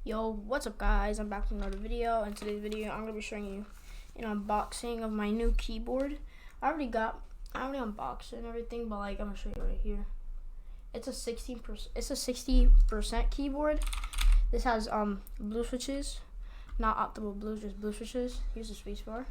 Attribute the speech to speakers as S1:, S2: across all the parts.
S1: Yo, what's up guys? I'm back with another video. In today's video, I'm gonna be showing you an unboxing of my new keyboard. I already unboxed it and everything, but like I'm gonna show you right here. It's a 60% keyboard. This has blue switches, not optimal blues, just blue switches. Here's the spacebar.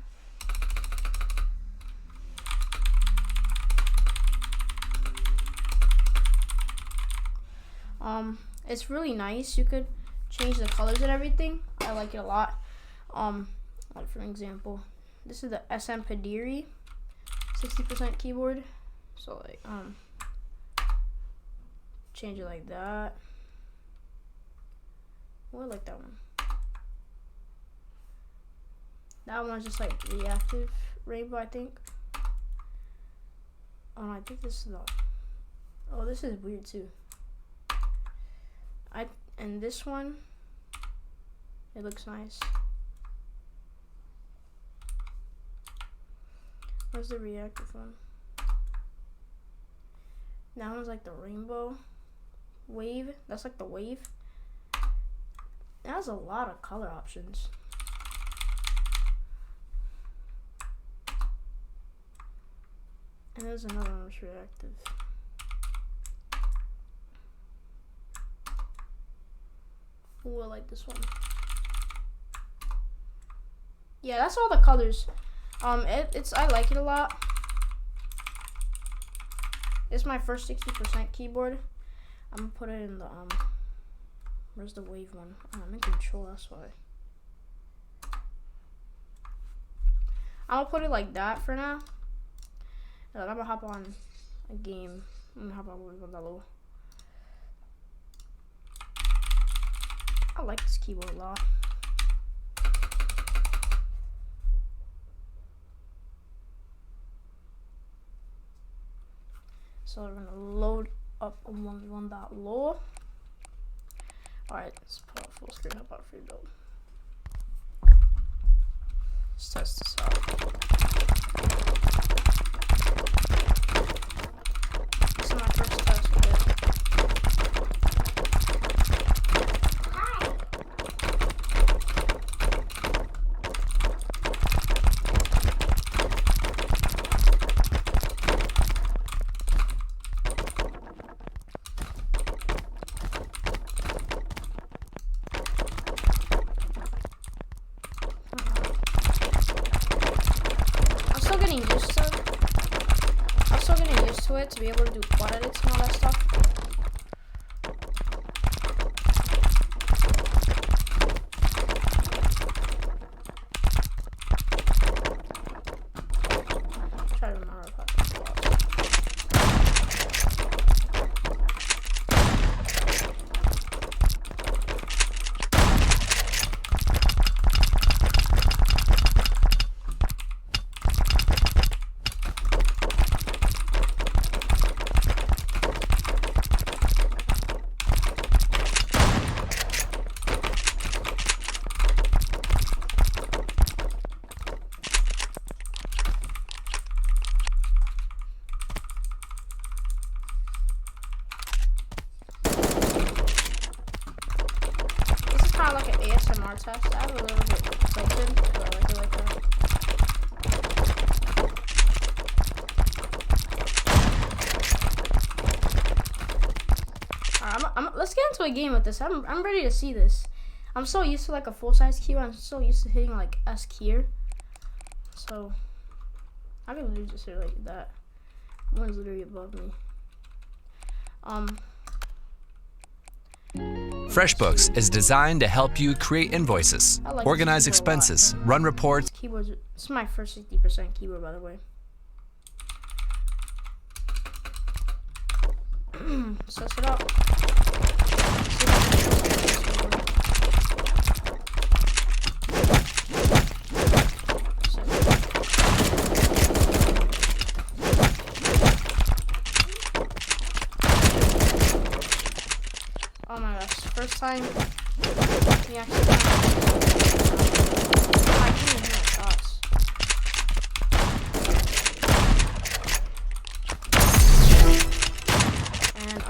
S1: It's really nice. You could change the colors and everything. I like it a lot. Like for example, this is the Snpudiri 60% keyboard. So like change it like that. Oh, I like that one. That one's just like reactive rainbow, I think. Oh, I think this is the. Oh, this is weird too. And this one, it looks nice. Where's the reactive one? That one's like the rainbow wave. That's like the wave. It has a lot of color options. And there's another one that's reactive. Ooh, I like this one. Yeah, that's all the colors. I like it a lot. It's my first 60% keyboard. I'm gonna put it in the where's the wave one? Oh, I'm in control, that's why. I'm gonna put it like that for now. I'm gonna hop on a game. I'm gonna hop on with that little. I like this keyboard a lot. So we're gonna load up on that low. Alright, let's put out full screen. How about free build? Let's test this out. This is my first test with it. I'm still getting used to it to be able to do quad edits and all that stuff. Try to remember how to do that. Kind of like an ASMR test. I have a little bit tilted, but I like it like that. Alright, let's get into a game with this. I'm ready to see this. I'm so used to like a full size keyboard. I'm so used to hitting like S key. So I can literally just hit it like that. One's literally above me.
S2: FreshBooks is designed to help you create invoices, organize expenses, run reports.
S1: This is my first 60% keyboard, by the way. Suss it up. Oh my gosh, first time we actually I can't even hear my shots. And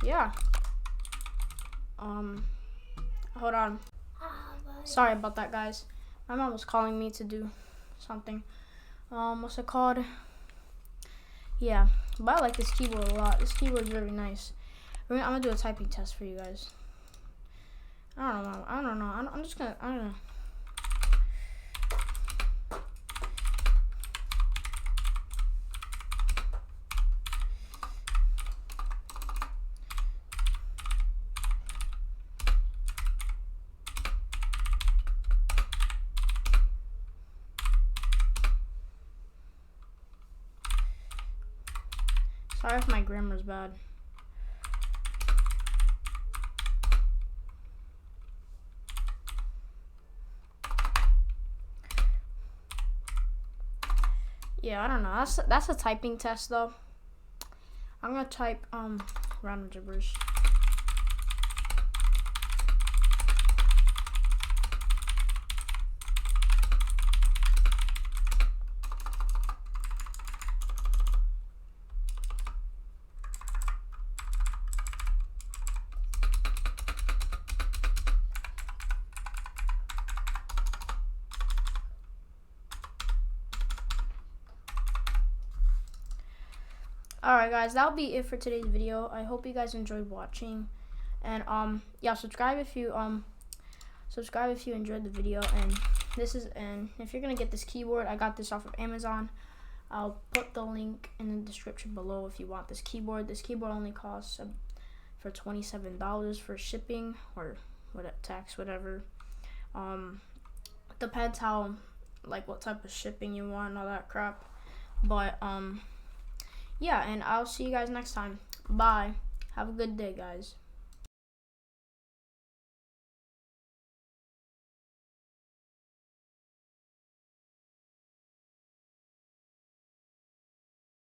S1: yeah. hold on. Sorry about that, guys. My mom was calling me to do something. What's it called? Yeah, but I like this keyboard a lot. This keyboard is very nice. I'm gonna do a typing test for you guys. I don't know. I'm just gonna. I don't know. Sorry if my grammar's bad. Yeah, I don't know. That's a typing test though. I'm gonna type random gibberish. Alright guys, that'll be it for today's video. I hope you guys enjoyed watching. And yeah, subscribe if you enjoyed the video. And if you're gonna get this keyboard, I got this off of Amazon. I'll put the link in the description below if you want this keyboard. This keyboard only costs for $27 for shipping or tax, whatever. Depends how, like, what type of shipping you want and all that crap. But yeah, and I'll see you guys next time. Bye. Have a good day, guys.